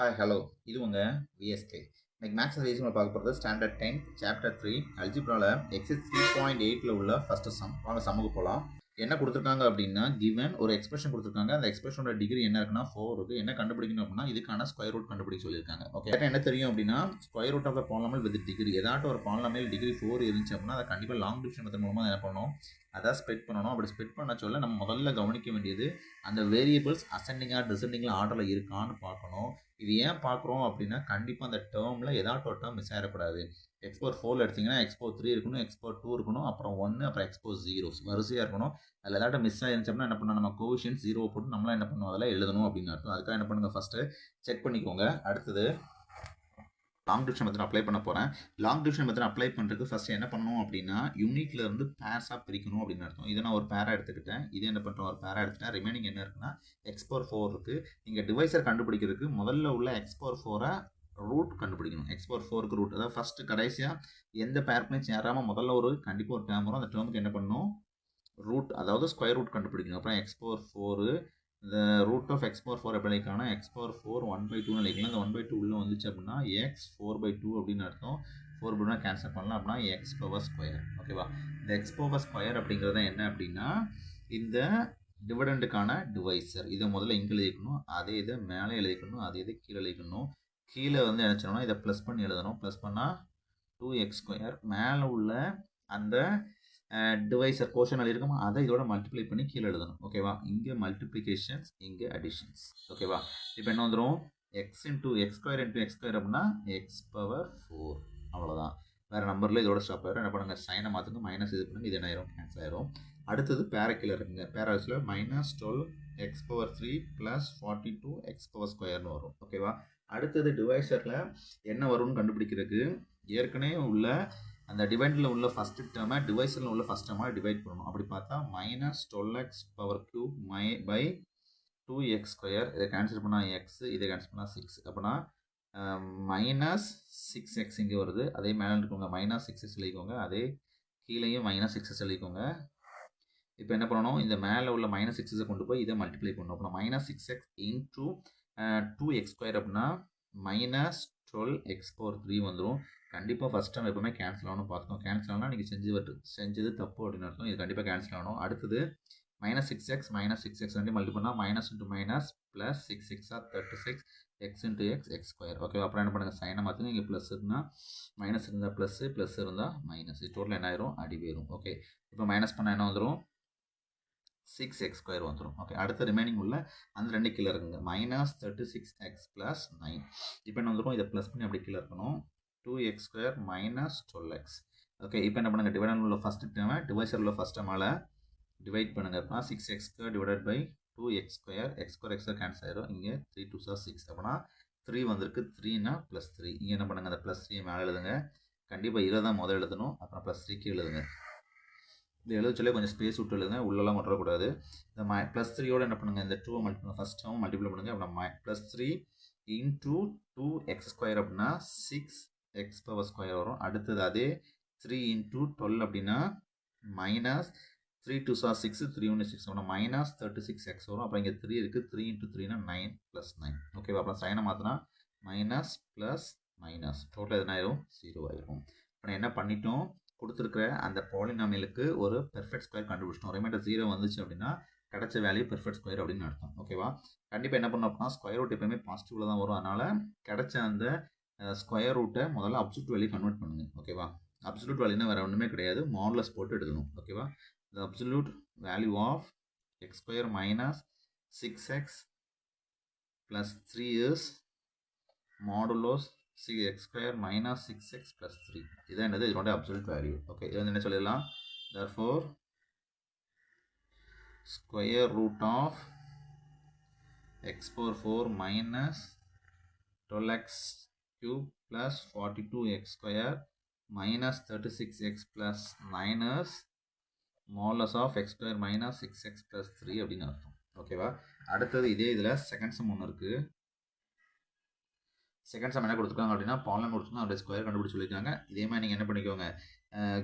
Hi hello இது உங்கள் VSK. இன்னைக்கு மேக்ஸ் ரீசனில் பார்க்க போகிறது ஸ்டாண்டர்ட் 10 சாப்டர் 3 அல்ஜிப்ராவில் எக்ஸஸ் 3.8 உள்ள ஃபஸ்ட்டு சம். வாங்க சம்முக்கு போகலாம். என்ன கொடுத்துருக்காங்க அப்படின்னா கிவன் ஒரு எக்ஸ்பிரஷன் கொடுத்துருக்காங்க. அந்த எக்ஸ்பிரஷனோட டிகிரி என்ன இருக்குன்னா 4 இருக்குது. என்ன கண்டுபிடிக்கணும் அப்படின்னா இதுக்கான ஸ்கொயர் ரூட் கண்டுபிடிக்க சொல்லியிருக்காங்க. ஓகே, என்ன தெரியும் அப்படின்னா square root of the polynomial with degree ஏதாட்டும் ஒரு பாலினாமியல் டிகிரி 4 இருந்துச்சு அப்படின்னா அதை கண்டிப்பாக லாங் டிவிஷன் மெத்தட் மூலமாக என்ன பண்ணணும், அதான் ஸ்ப்ரெட் பண்ணணும். அப்படி ஸ்ப்ரெட் பண்ண சொல்ல நம்ம முதல்ல கவனிக்க வேண்டியது அந்த வேரியபிள்ஸ் அசெண்டிங்காக டிசெண்டிங்கில் ஆர்டரில் இருக்கான்னு பார்க்கணும். இது ஏன் பார்க்குறோம் அப்படின்னா கண்டிப்பாக அந்த டேர்மில் ஏதாட்டும் ஒரு டேர்ம் மிஸ் ஆகிடக்கூடாது. எக்ஸ்போர் 4 எடுத்திங்கன்னா எக்ஸ்போர் 3 இருக்கணும், எக்ஸ்போர் 2 இருக்கணும், அப்புறம் 1, அப்புறம் எக்ஸ்போர் 0 வரிசையாக இருக்கணும். அதில் ஏதாட்டும் மிஸ் ஆயிருந்துச்சு அப்படின்னா என்ன பண்ணணும், நம்ம கோவிஷன் 0 போட்டு நம்மளாம் என்ன பண்ணுவோம் அதில் எழுதணும் அப்படின்னு அர்த்தம். அதுக்காக என்ன பண்ணுங்கள், ஃபஸ்ட்டு செக் பண்ணிக்கோங்க. அடுத்தது லாங் டிவிஷன் மெத்தட் அப்ளை பண்ண போகிறேன். லாங் டிவிஷன் மெத்தட் அப்ளை பண்ணுறதுக்கு ஃபஸ்ட்டு என்ன பண்ணணும் அப்படின்னா யூனிட்ல இருந்து பேர்ஸாக பிரிக்கணும் அப்படின்னு அர்த்தம். இதை நான் ஒரு பேரா எடுத்துக்கிட்டேன், இது என்ன பண்ணுறோம் ஒரு பேரா எடுத்துட்டேன். ரிமைனிங் என்ன இருக்குன்னா எக்ஸ்போர் 4 இருக்குது. இங்கே டிவைசர் கண்டுபிடிக்கிறதுக்கு முதல்ல உள்ள எக்ஸ்போர் 4 ரூட் கண்டுபிடிக்கணும். எக்ஸ்போர் 4க்கு ரூட், அதாவது ஃபஸ்ட்டு கடைசியாக எந்த பேருக்குமே சேராமல் முதல்ல ஒரு கண்டிப்பாக ஒரு டேர்ம் வரும். அந்த டேர்முக்கு என்ன பண்ணணும், ரூட் அதாவது ஸ்கொயர் ரூட் கண்டுபிடிக்கணும். அப்புறம் எக்ஸ்போர் 4 இந்த ரூட் ஆஃப் எக்ஸ் பவர் 4 எப்படி லைக்கான எக்ஸ் பவர் 4 1/2 லைக்கலாம். இந்த 1/2 உள்ளே வந்துச்சு அப்படின்னா எக்ஸ் 4/2 அப்படின்னு அர்த்தம். 4/2 கேன்சல் பண்ணலாம் அப்படின்னா எக்ஸ் பவர் ஸ்கொயர். ஓகேவா, இந்த எக்ஸ் பவர் ஸ்கொயர் அப்படிங்கிறது என்ன அப்படின்னா இந்த டிவிடெண்டுக்கான டிவைசர். இதை முதல்ல இங்கே எழுதிக்கணும், அதே இதை மேலே எழுதிக்கணும், அதே இதை கீழே எழுதிக்கணும். கீழே வந்து என்ன செய்யணும்னா இதை ப்ளஸ் பண்ணி எழுதணும். ப்ளஸ் பண்ணால் 2x². மேலே உள்ள அந்த டிவைசர் போர்ஷன் எழுதிருக்கோமா அதை இதோட மல்டிப்ளை பண்ணி கீழே எழுதணும். ஓகேவா, இங்கே மல்டிப்ளிகேஷன்ஸ், இங்கே அடிஷன்ஸ். ஓகேவா, இப்போ என்ன வந்துடும் எக்ஸ் இன்டூ எக்ஸ்² இன்டூ எக்ஸ்² அப்படின்னா எக்ஸ் பவர் 4. அவ்வளோதான், வேறு நம்பரில் இதோட ஸ்டாப் ஆயிரும். என்ன பண்ணுங்கள், சைனை மாற்றுங்க, மைனஸ் இது பண்ணுங்க, இது என்ன ஆயிரும், கேன்சல் ஆயிரும். அடுத்தது பேரக்கில் இருக்குங்க. பேராஸில் -12 எக்ஸ் பவர் 3 + 42 எக்ஸ் பவர் ஸ்கொயர்னு வரும். ஓகேவா, அடுத்தது டிவைசரில் என்ன வரும்னு கண்டுபிடிக்கிறதுக்கு ஏற்கனவே உள்ள அந்த டிவைடில் உள்ள ஃபஸ்ட்டு டேர்மை டிவைசரில் உள்ள ஃபஸ்ட் டேர்மாக டிவைட் பண்ணணும். அப்படி பார்த்தா -12x³ பை 2x². இதை கேன்சல் பண்ணால் எக்ஸ், இதை கேன்சல் பண்ணால் 6. அப்படின்னா -6x இங்கே வருது. அதே மேலே இருக்கவங்க -6x எழுதிக்கோங்க, அதே கீழேயும் -6x எழுதிக்கோங்க. இப்போ என்ன பண்ணணும், இந்த மேலே உள்ள -6 கொண்டு போய் இதை மல்டிப்ளை பண்ணணும். அப்படின்னா -6x இன்டூ 2x² அப்படின்னா -12x⁴ வந்துடும். கண்டிப்பாக ஃபஸ்ட் டைம் எப்பவுமே கேன்சல் ஆகணும் பார்த்துக்கோங்க. கேன்சல் ஆனால் நீங்கள் செஞ்சது தப்பு அப்படின்னு அர்த்தம். இது கண்டிப்பாக கேன்சல் ஆகணும். அடுத்தது -6x ரெண்டு மல்டி பண்ணால் minus into minus plus 6 × 36 x into x. Okay, அப்புறம் என்ன பண்ணுங்கள், சைனை மாற்றுங்க. இங்கே ப்ளஸ் இருந்தால் மைனஸ் இருந்தால் ப்ளஸ்ஸு, ப்ளஸ் இருந்தால் மைனஸ். இது டோட்டல் என்ன ஆயிரும், அடி போயிடும். ஓகே, இப்போ மைனஸ் பண்ணால் என்ன வந்துடும், 6x² வந்துடும். ஓகே, அடுத்த ரிமைனிங் உள்ள அந்த ரெண்டு கீழே இருக்குங்க. -36x + 9. இப்போ என்ன வந்துடும், இதை ப்ளஸ் பண்ணி அப்படி கீழே இருக்கணும். 2x² - 12x. ஓகே, இப்போ என்ன பண்ணுங்கள், டிவைடர் உள்ள ஃபஸ்ட் டேர்மை டிவைசர் உள்ள ஃபஸ்ட் டேர்மால் டிவைட் பண்ணுங்கள். அப்படின்னா 6x² / 2x². x² கேன்சல் ஆயிரும். இங்கே 3 × 2 = 6. அப்படின்னா 3 வந்திருக்கு. 3னா +3. இங்கே என்ன பண்ணுங்கள், அந்த +3 மேலே எழுதுங்க. கண்டிப்பாக இதை தான் முதல் எழுதணும், அப்புறம் +3க்கு எழுதுங்க. இது எழுத சொல்லி கொஞ்சம் ஸ்பேஸ் விட்டு எழுதுங்க, உள்ளெல்லாம் கொட்டக்கூடாது. இந்த +3யோட என்ன பண்ணுங்கள், இந்த 2 மல்டிப்ளை ஃபஸ்ட் டேர்ம் மல்டிப்ளை பண்ணுங்கள். அப்படின்னா +3 × 2x² அப்படின்னா 6x பவர் ஸ்கொயர் வரும். அடுத்தது அதே 3 × 12 அப்படின்னா -3 × 2 = 6, 3 × 1 = 6 அப்படின்னா -36x வரும். அப்புறம் இங்கே 3 இருக்குது. 3 × 3 = 9 + 9. ஓகேவா, அப்புறம் சைனை மாற்றினா மைனஸ் ப்ளஸ் மைனஸ் டோட்டல் எதுனா ஆயிரும், 0 ஆயிரும். இப்போ என்ன பண்ணிட்டோம், கொடுத்துருக்கிற அந்த பாலினாமியலுக்கு ஒரு பெர்ஃபெக்ட் ஸ்கொயர் கண்டுபிடிச்சிட்டோம். ரிமைண்டர் 0 வந்துச்சு அப்படின்னா கிடைச்ச வேல்யூ பெர்ஃபெக்ட் ஸ்கொயர் அப்படின்னு அர்த்தம். ஓகேவா, கண்டிப்பாக என்ன பண்ணோம் அப்படின்னா ஸ்கொயர் ரூட் எப்பவுமே பாசிட்டிவ்ல தான் வரும். அதனால் கிடைச்ச அந்த ஸ்கொயர் ரூட்டை முதல்ல அப்சல்யூட் வேல்யூ கன்வெர்ட் பண்ணுங்க. ஓகேவா, அப்சல்யூட் வேல்யூனா வேறு ஒன்றுமே கிடையாது, மாடுலஸ் போட்டு எடுக்கணும். ஓகேவா, the absolute value of x² - 6x + 3 is modulos x² - 6x + 3. இதான் என்னது, இதனோட அப்சல்யூட் வேல்யூ. ஓகே, இது வந்து என்ன சொல்லிடலாம், therefore square root of x⁴ - 12x³ + 42x² - 36x + 9 is modulus of x² - 6x + 3 அப்படின்னு அர்த்தம். ஓகேவா, அடுத்தது இதே இதில் செகண்ட் சம் ஒன்று இருக்குது. செகண்ட் சம் என்ன கொடுத்துருக்காங்க அப்படின்னா பாலினாமியல் கொடுத்துருக்காங்க, அதோட ஸ்கொயர் கண்டுபிடிச்சு சொல்லியிருக்காங்க. இதே மாதிரி நீங்கள் என்ன பண்ணிக்கோங்க,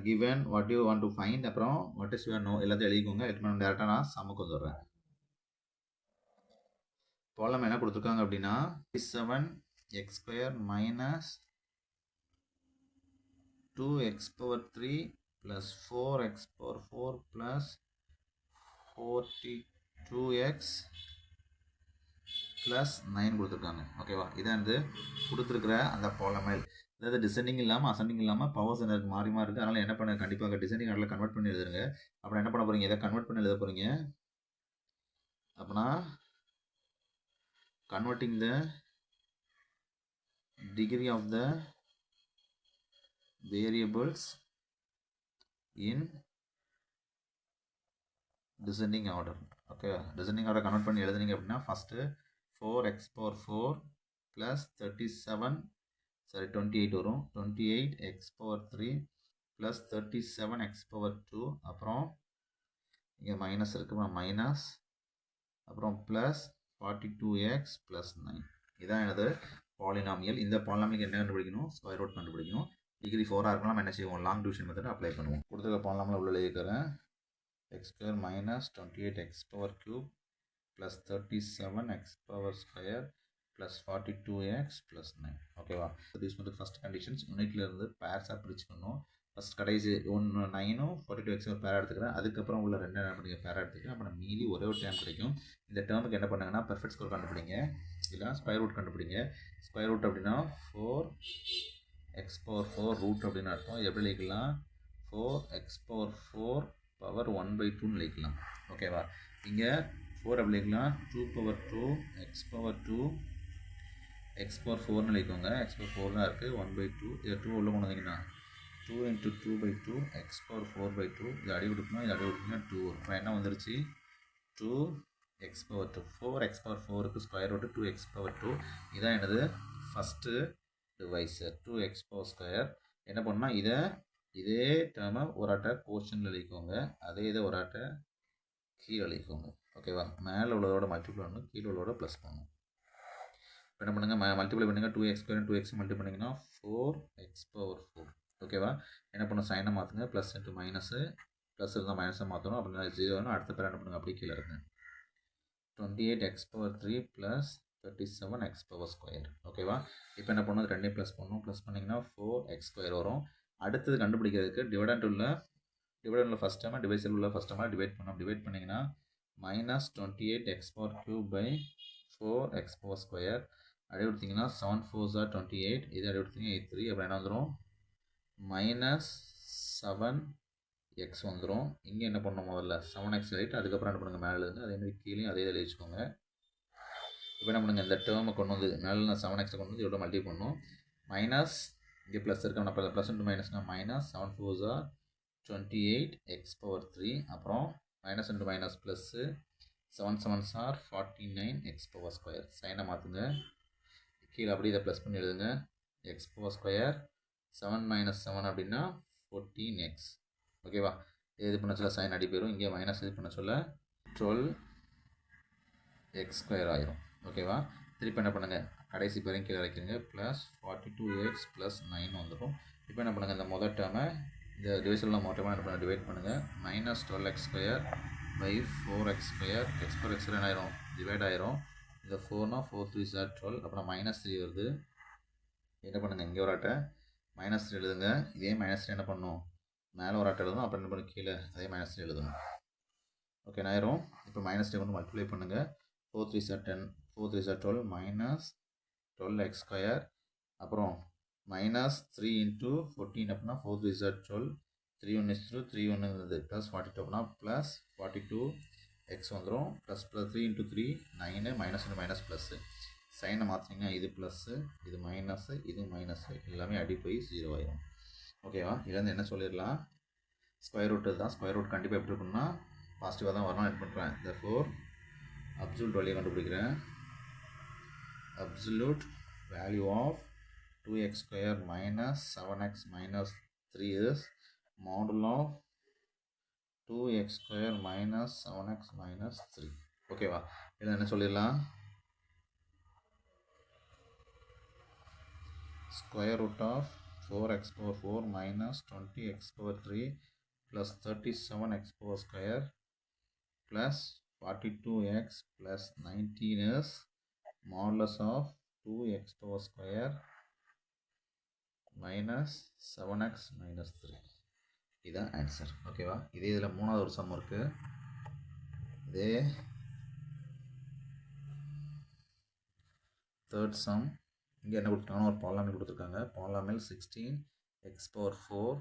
given what you want to find, அப்புறம் வாட் இஸ் யுவர் நோ எல்லாத்தையும் எழுதிக்கோங்க. எடுத்து டேரெக்டாக நான் சம்முக்கு வந்துடுறேன். பாலினாமியல் என்ன கொடுத்துருக்காங்க அப்படின்னா 7 X square minus 2x power 3 plus 4x power 4 plus 42x plus 9 கொடுத்துருக்காங்க. ஓகேவா, இதான் வந்து கொடுத்துருக்குற அந்த பாலினாமியல். அதாவது டிசெண்டிங் இல்லாமல் அசெண்டிங் இல்லாமல் பவர்ஸ் எனக்கு மாறி மாறி இருக்குது. அதனால் என்ன பண்ண, கண்டிப்பாக டிசெண்டிங் ஆர்டரில் கன்வெர்ட் பண்ணி எழுதுருங்க. அப்புறம் என்ன பண்ண போகிறீங்க, இதை கன்வெர்ட் பண்ணி எழுத போகிறீங்க. அப்படின்னா converting the degree of the variables in descending order. Okay, descending order convert பண்ணி எழுதுனீங்க அப்படின்னா ஃபஸ்ட்டு 4x பவர் 4 ப்ளஸ் 28 வரும். 28x power 3 plus 37x power 2, அப்புறம் இங்கே மைனஸ் இருக்குது, மைனஸ், அப்புறம் ப்ளஸ் 42x ப்ளஸ் 9. இதான் எனது பாலினாமியல். இந்த பாலினாமியலுக்கு என்ன கண்டுபிடிக்கணும், ஸ்கொயர் ரூட் கண்டுபிடிக்கணும். டிகிரி 4 இருக்கலாம், நம்ம என்ன செய்வோம், லாங் டிவிஷன் மெத்தட் அப்ளை பண்ணுவோம். கொடுத்துருக்க பாலினாமியல் உள்ள எழுதிக்கிறேன். X square minus 28x power cube plus 37x power square plus 42x plus 9. ஓகேவா, யூஸ் பண்ணுறது ஃபஸ்ட் கண்டிஷன்ஸ் யூனிட்லேருந்து பேர்ஸாக பிரிச்சுக்கணும். ஃபஸ்ட் கடைசி 9ம் 42x ஒரு பேரா எடுத்துக்கிறேன். அதுக்கப்புறம் உள்ள 2 என்ன பண்ணுங்க, பேரா எடுத்துக்கிறேன். அப்புறம் மீதி ஒரே ஒரு டேர்ம் கிடைக்கும். இந்த டேர்முக்கு என்ன பண்ணுங்கன்னா பெர்ஃபெக்ட் ஸ்கொயர் கண்டுபிடிங்க, இல்லை ஸ்கொயர் ரூட் கண்டுபிடிங்க. ஸ்கொயர் ரூட் அப்படின்னா 4x பவர் 4 ரூட் அப்படின்னு அர்த்தம். எப்படி எழுதிக்கலாம், 4x பவர் 4 பவர் 1/2ன்னு எழுதிக்கலாம். ஓகேவா, இங்கே 4 அப்படி எழுதிக்கலாம், 2 power 2 x power 2 x power 4ன்னு எழுதிக்கோங்க. x பவர் 4 தான் இருக்குது, 1/2. இதை 2 உள்ள கொண்டு வந்தீங்கன்னா 2 × 2/2 x பவர் 4/2. இது அடி கொடுக்கணும், இது அடி கொடுத்தீங்கன்னா 2 வரும். இப்போ என்ன வந்துருச்சு, 2x பவர் 2. 4x பவர் 4க்கு ஸ்கொயர் ரூட்டு 2x பவர் 2. இதான் எனது first divisor 2x power square. என்ன பண்ணால் இதே டேர்மை ஒரு ஆட்டை கோஷனில் எழுதிக்கோங்க, அதே இதை ஒரு ஆட்டை கீழே எழுதிக்கோங்க. ஓகேவா, மேலே உள்ளதோட மல்டிப்ளை பண்ணணும், கீழே உள்ளதோட ப்ளஸ் பண்ணணும். இப்போ என்ன பண்ணுங்கள், மல்டிப்ளை பண்ணுங்கள். 2x ஸ்கொயர் 2x மல்டிப்ளை பண்ணிங்கன்னா 4x பவர் 4. ஓகேவா, என்ன பண்ணும், சைனை மாற்றுங்க, ப்ளஸ் இன்ட்டு மைனஸு, ப்ளஸ் இருந்தால் மைனஸை மாற்றணும். அப்படின்னா 0 வேணும். அடுத்த பேர் என்ன பண்ணுங்கள், அப்படியே கீழே இருக்குங்க. 28x power 3 plus 37x power square. ஓகேவா, இப்போ என்ன பண்ணணும், ரெண்டையும் ப்ளஸ் பண்ணணும். ப்ளஸ் பண்ணிங்கன்னா 4x ஸ்கொயர் வரும். அடுத்தது கண்டுபிடிக்கிறதுக்கு டிவைடண்ட் உள்ள ஃபஸ்ட் டைமாக டிவைசர் உள்ள ஃபஸ்ட் டைமாக டிவைட் பண்ணோம். டிவைட் பண்ணிங்கன்னா minus 28x power cube by 4x power square. அடி கொடுத்தீங்கன்னா 7 4s are 28. இது அடி கொடுத்தீங்கன்னா 8 3. அப்புறம் என்ன வந்துடும், மைனஸ் 7x வந்துடும். இங்கே என்ன பண்ணணும், முதல்ல 7x ரைட், அதுக்கப்புறம் என்ன பண்ணுங்கள், மேலே இருந்து அதேமாதிரி கீழே அதே எழுதி வச்சுக்கோங்க. இப்போ என்ன பண்ணுங்கள், இந்த டேர்மை கொண்டு வந்து மேலே நான் 7x கொண்டு வந்து இதோட மல்டிப்ளை பண்ணணும். மைனஸ் இங்கே ப்ளஸ் இருக்கணும், அப்போ ப்ளஸ் இன்ட்டு மைனஸ்னால் minus 7 4s are 28x power 3. அப்புறம் minus into minus plus 7 7s are 49x power square. சைனை மாற்றுங்க, கீழே அப்படி இதை ப்ளஸ் பண்ணி எழுதுங்க. எக்ஸ் பவர் ஸ்கொயர் 7 மைனஸ் 7 அப்படின்னா 14x. ஓகேவா, இது பண்ண சொல்ல சைன் அடி போயிடும். இங்கே மைனஸ் இது பண்ண சொல்ல 12x ஸ்கொயர் ஆயிரும். ஓகேவா, திருப்பி என்ன பண்ணுங்கள், கடைசி பேரையும் கீழே வைக்கிறீங்க, ப்ளஸ் 42x ப்ளஸ் 9 வந்துடும். இப்போ என்ன பண்ணுங்கள், இந்த முதல் டேர்மை இந்த டிவைசரில் மொத்தமாக என்ன பண்ண டிவைட் பண்ணுங்கள். Minus 12x square by 4x square. X power x என்ன ஆயிரும், டிவைட் ஆயிரும். இந்த 4னா 4 3s are 12. அப்புறம் மைனஸ் 3 வருது. என்ன பண்ணுங்கள், இங்கே ஒரு ஆட்டை மைனஸ் 3 எழுதுங்க. இதே மைனஸ் 3 என்ன பண்ணணும், மேலே ஒரு ஆட்டை எழுதணும். அப்புறம் என்ன பண்ணணும், கீழே அதே மைனஸ் 3 எழுதணும். ஓகே, ஆயிரும். இப்போ மைனஸ் 3 வந்து மல்டிப்ளை பண்ணுங்கள். 4 3s are 10, 4 3s are 12, minus 12x square. அப்புறம் மைனஸ் 3 இன்ட்டு 14 அப்படின்னா 4 3s are 12, 3 1 is 2, 3 1 இருந்தது ப்ளஸ் 42 அப்படின்னா ப்ளஸ் 42x வந்துடும். Plus 3 into 3 9, minus into minus plus. சைனை மாற்றிங்கன்னா இது ப்ளஸ்ஸு, இது மைனஸு, இது மைனஸு, எல்லாமே அடி போய் 0 ஆயிரும். ஓகேவா, இதுலேருந்து என்ன சொல்லிடலாம், ஸ்கொயர் ரூட் தான். ஸ்கொயர் ரூட் கண்டிப்பாக எப்படி இருக்குன்னா பாசிட்டிவாக தான் வரணும். ஆட் பண்ணுறேன். இந்த 4 அப்சல்யூட் வேல்யூ கண்டுபிடிக்கிறேன். Absolute value of 2x square minus 7x minus 3 is modulo of 2x square minus 7x minus 3. ஓகேவா, இதில் என்ன சொல்லிடலாம், square root of 4x power 4 minus 20x power 3 plus 37x power square plus 42x plus 19 is modulus of 2x power square minus 7x minus 3. இதுதான் answer. ஓகேவா? இதே இதில் மூணாவது ஒரு சம் இருக்குது. இதே தேர்ட் சம். இங்கே என்ன கொடுத்துருக்காங்கன்னா ஒரு பாலினாமியல் கொடுத்துருக்காங்க. Polynomial 16x power 4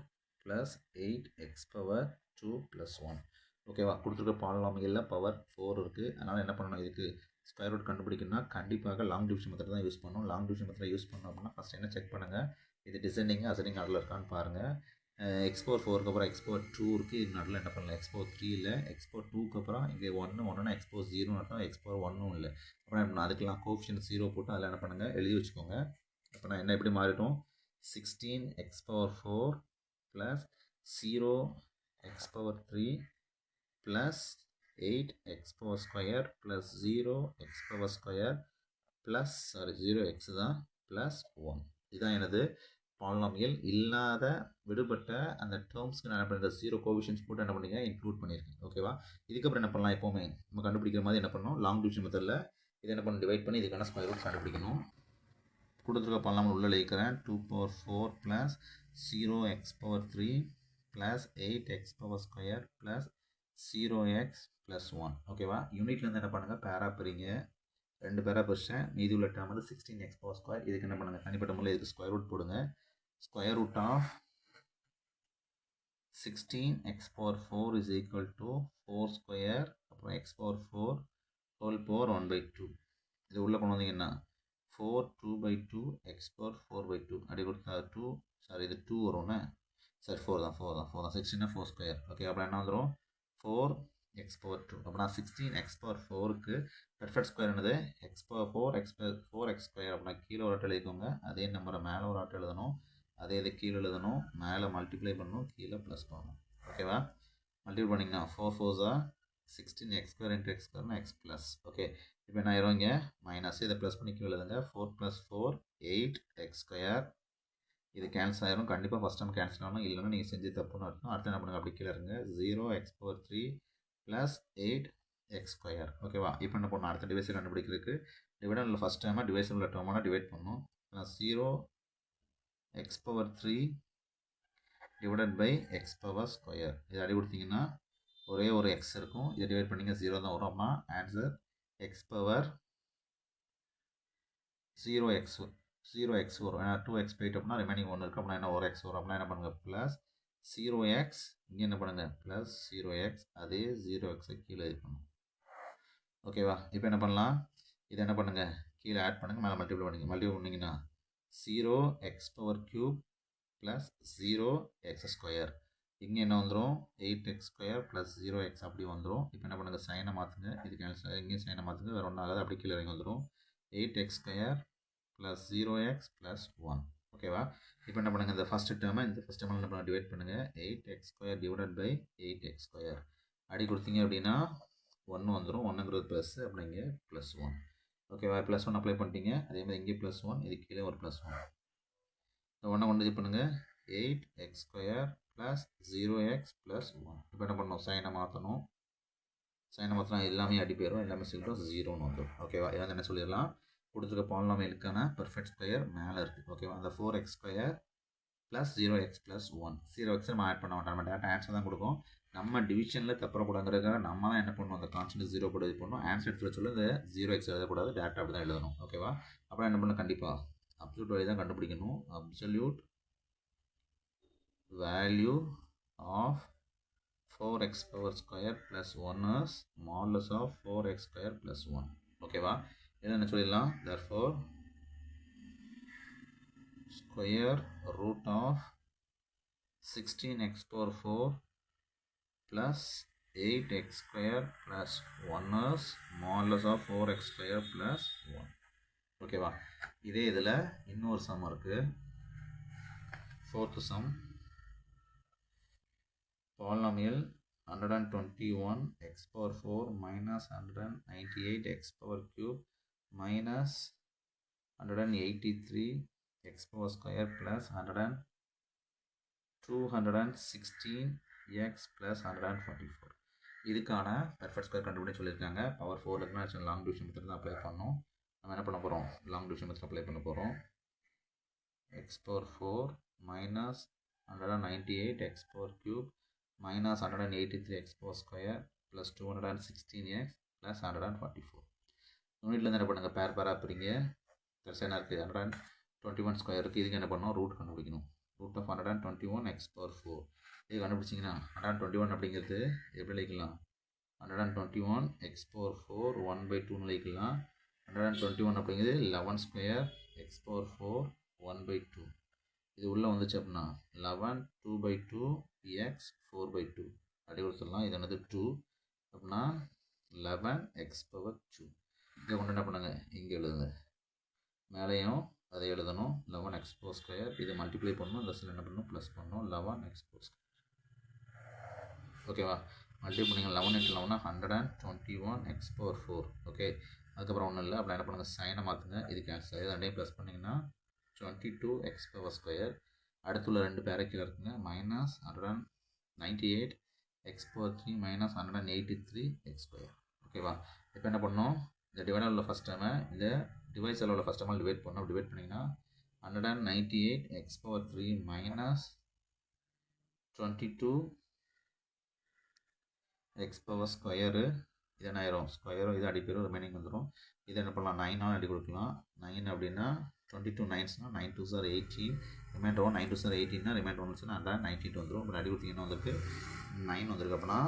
plus 8x power 2 plus 1. ஓகேவா? கொடுத்துருக்க பாலினாமியலில் பவர் 4 இருக்குது. அதனால் என்ன பண்ணணும், இதுக்கு ஸ்கொயர் ரூட் கண்டுபிடிக்கணும்னா கண்டிப்பாக லாங் டிவிஷன் மெத்தட் தான் யூஸ் பண்ணணும். லாங் டிவிஷன் மெத்தட் யூஸ் பண்ணோம் அப்படின்னா ஃபஸ்ட் என்ன செக் பண்ணுங்கள், இது டிசெண்டிங் அசெண்டிங் ஆர்டரில் இருக்கான்னு பாருங்கள். x power 4க்கு அப்புறம் x power 2 இருக்குது. இது நடுவில் என்ன பண்ணலாம், x power 3 இல்லை, x power 2க்கு அப்புறம் இங்கே 1 x power 0 நட்டோம், x power 1 இல்லை. அப்புறம் என்ன பண்ணணும், அதுக்கெல்லாம் கோஎஃபிஷியன்ட் 0 போட்டு அதில் என்ன பண்ணுங்கள், எழுதி வச்சுக்கோங்க. அப்போ நான் என்ன எப்படி மாறிட்டோம், 16x power 4 plus 0x power 3 plus 8x power square plus 0x power square plus 0x தான் plus 1. இதுதான் எனது பாலினாமியல். இல்லாத விடுபட்ட அந்த டேர்ம்ஸ்க்கு நான் என்ன பண்ணுறேன், 0 கோஎஃபிஷியன்ட்ஸ் போட்டு என்ன பண்ணிங்க, இன்க்ளூட் பண்ணியிருக்கேன். ஓகேவா? இதுக்கப்புறம் என்ன பண்ணலாம், எப்போவுமே நம்ம கண்டுபிடிக்கிற மாதிரி என்ன பண்ணணும், லாங் டிவிஷன் மெத்தடில் இதை என்ன பண்ணணும், டிவைட் பண்ணி இதுக்கான ஸ்கொயர் ரூட் கண்டுபிடிக்கணும். கொடுத்துருக்க பாலினாமியல் உள்ள எழுதிக்கிறேன். 2 power 4 plus 0x power 3 plus 8x power square plus 0x plus 1. ஓகேவா? யூனிட்லேருந்து என்ன பண்ணுங்கள், பேரா பிரிங்க. 2 பேரா பிரிச்சேன். மீதி உள்ள டேர்ம் வந்து 16x power square. இதுக்கு என்ன பண்ணுங்கள், தனிப்பட்ட முறையில் இதுக்கு ஸ்கொயர் ரூட் போடுங்க. Square root of 16x power 4 is equal to 4 square அப்புறம் x power 4 whole power 1/2. இது உள்ள கொண்டு வந்தீங்கன்னா 4 2/2 x power 4/2 அப்படி கொடுத்தா 2 இது 2 வரும்னா 4 தான் 16 4 ஸ்கொயர். ஓகே, அப்புறம் என்ன வந்துடும், 4x power 2. அப்படின்னா 16x power 4க்கு பெர்ஃபெக்ட் ஸ்கொயர் என்னது, x power 4x ஸ்கொயர். அப்படின்னா கீழே ஒரு ஆட்டை எழுதிக்கோங்க, அதே நம்பரை மேலே ஒரு ஆட்டை எழுதணும், அதே இது கீழே எழுதணும், மேலே மல்டிப்ளை பண்ணணும், கீழே ப்ளஸ் பண்ணணும். ஓகேவா? மல்டிப்ளை பண்ணிங்கன்னா 4 4s 16x square into x square x plus. Okay, இப்போ என்ன ஆயிரும், இங்கே மைனஸ், இதை ப்ளஸ் பண்ணி கீழே எழுதுங்க. 4 + 4 8x ஸ்கொயர். இது கேன்சல் ஆயிரும். கண்டிப்பாக ஃபஸ்ட் டைம் கேன்சல் ஆகணும், இல்லைன்னா நீங்கள் செஞ்சு தப்புன்னு அர்த்தம். அடுத்து என்ன பண்ணுங்க, அப்படி கீழே இருங்க. 0x power 3 + 8x square. ஓகேவா? இப்போ என்ன பண்ணணும், அடுத்த டிவைஸை கண்டுபிடிக்கிறதுக்கு டிவைடரில் ஃபஸ்ட் டைமாக டிவைஸில் டேர்மான டிவைட் பண்ணணும். 0x power 3 divided by x power square. இது அடி கொடுத்தீங்கன்னா ஒரே ஒரு x இருக்கும், இதை டிவைட் பண்ணிங்க 0 தான் வரும். அப்படின்னா ஆன்சர் x power 0x வரும். ஏன்னா 2x போயிட்டு அப்படின்னா ரிமைனிங் 1 இருக்குது. அப்படின்னா என்ன, ஒரு x வரும். அப்படின்னா என்ன பண்ணுங்கள், ப்ளஸ் 0x, இங்கே என்ன பண்ணுங்கள், ப்ளஸ் 0x, அதே 0xை கீழே இது பண்ணணும். ஓகேவா? இப்போ என்ன பண்ணலாம், இதை என்ன பண்ணுங்கள், கீழே ஆட் பண்ணுங்கள், மேலே மல்டிப்ளை பண்ணிங்கன்னா 0x power cube plus 0x square. இங்கே என்ன வந்துடும், 8x square plus 0x அப்படி வந்துடும். இப்போ என்ன பண்ணுங்கள், சைனை மாற்றுங்க, இது கேன்சல், இங்கேயும் சைனை மாற்றுங்க, வேறு ஒன்றும் ஆகாது, அப்படி கீழே இறங்கி வந்துடும். 8x square plus 0x plus 1. ஓகேவா? இப்போ என்ன பண்ணுங்கள், இந்த ஃபஸ்ட்டு டேர்மை இந்த ஃபஸ்ட் டேர்மில் என்ன பண்ண, டிவைட் பண்ணுங்கள். 8x square divided by 8x square. அடி கொடுத்தீங்க அப்படின்னா 1 வந்துடும், 1ங்கிறது ப்ளஸ், அப்படிங்க ப்ளஸ் 1. ஓகேவா? ப்ளஸ் 1 அப்ளை பண்ணிட்டீங்க. அதே மாதிரி இங்கே ப்ளஸ் 1, இது கீழே ஒரு ப்ளஸ் 1. இந்த 1 கொண்டு இது பண்ணுங்கள். 8x square plus 0x plus 1. இப்போ என்ன பண்ணணும், சைனை மாற்றணும். சைனை மாற்றினா எல்லாமே அடி போயிடும், எல்லாமே சொல்லிட்டோம் 0ன்னு வந்துடும். ஓகேவா? இதை வந்து என்ன சொல்லிடலாம், கொடுத்துருக்க பாலினாமியலுக்கான பெர்ஃபெக்ட் ஸ்கொயர் மேலே இருக்குது. ஓகேவா? அந்த 4x square plus 0x plus 1. 0x நம்ம ஆட் பண்ண மாட்டோம், நம்ம டேரக்ட் ஆன்சர் தான் கொடுக்கும். நம்ம டிவிஷனில் தப்பக்கூடாதுங்கிறதுக்காக நம்ம தான் என்ன பண்ணணும், அந்த கான்ஸ்டன்ட் 0 போட்டு இது பண்ணணும். ஆன்சர் எடுத்து சொல்ல இந்த 0x எழுதக்கூடாது, டேரக்ட் அப்படி தான் எழுதணும். ஓகேவா? அப்புறம் என்ன பண்ணணும், கண்டிப்பாக அப்சல்யூட் வேல்யூ தான் கண்டுபிடிக்கணும். Absolute value of 4x power square plus 1 is modulus of 4x square plus 1. ஓகேவா? இதை என்ன சொல்லிடலாம், therefore square root of 16x power 4 plus 8x square plus 1 is modulus of 4x square plus 1. ஓகேவா? இதே இதில் இன்னொரு சம் இருக்குது, fourth some. Polynomial 121x power 4 minus 198x power cube minus 183x power square plus 216x plus 144. இதுக்கான perfect square கண்டுபிடிச்சு சொல்லியிருக்காங்க. Power 4 இருக்குன்னா long division method தான் அப்ளை பண்ணணும். நம்ம என்ன பண்ண போகிறோம், லாங் டிவிஷன் மெத்தட் அப்ளை பண்ண போகிறோம். X power 4 minus 198 X power cube minus 183 X power square plus 216 plus 144. யூனிட்லேருந்து என்ன பண்ணுங்கள், பேராக பிரிங்க. கடைசியாக என்ன இருக்குது, 121 ஸ்கொயர் இருக்குது. இதுக்கு என்ன பண்ணணும், ரூட் கண்டுபிடிக்கணும். ரூட் ஆஃப் 121 எக்ஸ் பவர் 4 இது கண்டுபிடிச்சிங்கன்னா 121 அப்படிங்கிறது எப்படி எழுதிக்கலாம், 121 எக்ஸ் பவர் 4 1/2 எழுதிக்கலாம். 121 அப்படிங்கிறது 11 ஸ்கொயர் எக்ஸ் பவர் 4 1/2. இது உள்ளே வந்துச்சு அப்படின்னா 11 2/2 எக்ஸ் 4/2 அப்படி கொடுத்துடலாம். இது என்னது 2 அப்படின்னா 11 எக்ஸ் பவர் 2. இதை கொண்டு என்ன பண்ணுங்க, இங்கே எழுதுங்க. மேலேயும் அதை எழுதணும், 11 எக்ஸ் பவர் ஸ்கொயர். இதை மல்டிப்ளை பண்ணணும், இந்த சைடில் என்ன பண்ணணும், ப்ளஸ் பண்ணணும், 11 எக்ஸ் பவர் ஸ்கொயர். ஓகேவா, மல்டிப்ளை பண்ணிங்க. 11 × 11 121 எக்ஸ் பவர் 4. ஓகே, அதுக்கப்புறம் ஒன்றும் இல்லை. அப்படி என்ன பண்ணுங்கள், சைனை மாற்றுங்க. இது கேன்சல் ஆகுது. ரெண்டையும் ப்ளஸ் பண்ணிங்கன்னா 22 எக்ஸ் பவர் ஸ்கொயர். அடுத்துள்ள 2 பேரை கீழே இருக்குங்க. Minus 198 X power 3 minus 183 X square. ஓகேவா, இப்போ என்ன பண்ணணும், இந்த டிவைடர் உள்ள ஃபஸ்ட் டைமை இந்த டிவைஸில் உள்ள ஃபஸ்ட் டைமாக டிவைட் பண்ணோம். டிவைட் பண்ணிங்கன்னா 198 X power 3 minus 22 X power square. இது என்ன ஆயிரும், ஸ்கொயரும் இது அடிப்பேரும், ரிமைனிங் வந்துடும். இது என்ன பண்ணலாம், 9 அடி கொடுக்கலாம். 9 அப்படின்னா 22 9ஸ்னா 9 2s are 18. Remainder 9 2s are 18னா ரிமைண்டர் 1 192 வந்துடும். இப்போ அடி கொடுத்தீங்கன்னா வந்துருக்கு 9 வந்துருக்கு. அப்படின்னா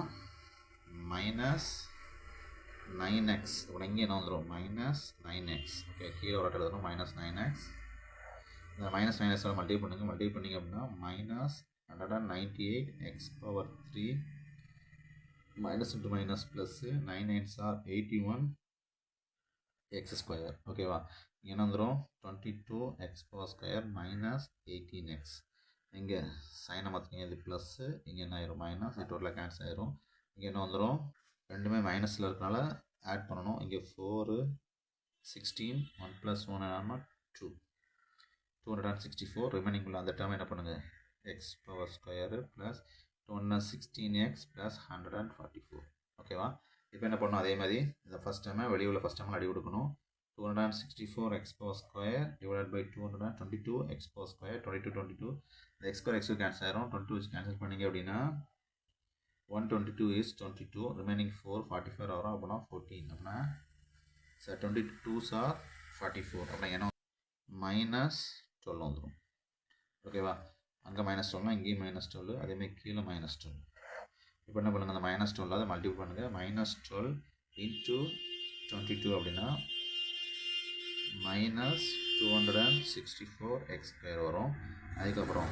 மைனஸ் 9x. இப்போ இங்கே என்ன வந்துடும், மைனஸ் 9x. ஓகே, கீழே ஒரு இடத்துல எழுதணும், மைனஸ் 9x. இந்த மைனஸ் 9x மல்டிப்ளை பண்ணுங்கள். மல்டிப்ளை பண்ணிங்க அப்படின்னா minus 198 X power 3 minus into minus plus 9 9s are 81 X square. ஓகேவா, இங்கே என்ன வந்துடும், 22 X power square minus 18x. இங்கே சைனை மாற்றிங்க, இது ப்ளஸ்ஸு, இங்கே என்ன ஆயிரும் மைனஸ். இது டோட்டலாக கேன்சல் ஆயிரும். இங்கே என்ன வந்துடும், ரெண்டுமே மைனஸில் இருக்கனால ஆட் பண்ணணும். இங்கே 4 16 1 + 1 2 264. ரிமைனிங் உள்ள அந்த டேர்ம் என்ன பண்ணுங்கள், X power square plus 216x plus 144. ஓகேவா, இப்போ என்ன பண்ணணும், அதே மாதிரி இந்த ஃபஸ்ட் டைமை வெளியே உள்ள ஃபஸ்ட் டைமில் அடி கொடுக்கணும். 264 x power square divide by 222 x power square 22 இந்த எக்ஸ் ஸ்கொயர் எக்ஸ் கேன்சல் ஆயிரும். 22 வச்சு கேன்சல் பண்ணிங்க அப்படின்னா 122 is 22, remaining 4 44 வரும். அப்படின்னா 14 அப்படின்னா சார் 22s are 44. அப்படின்னா என்ன, மைனஸ் 12 வந்துடும். ஓகேவா, அங்கே மைனஸ் 12, இங்கேயும் மைனஸ் 12, அதேமாதிரி கீழே மைனஸ் 12. இப்போ என்ன பண்ணுங்கள், அந்த மைனஸ் 12 அதை மல்டிபிள் பண்ணுங்கள். மைனஸ் 12 இன்ட்டு 22 அப்படின்னா மைனஸ் 264 எக்ஸ் ஸ்கொயர் வரும். அதுக்கப்புறம்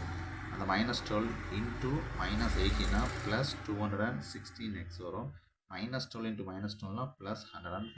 அந்த minus 12 into minus 18 plus 216 x வரும். Minus 12 into minus 12 plus 100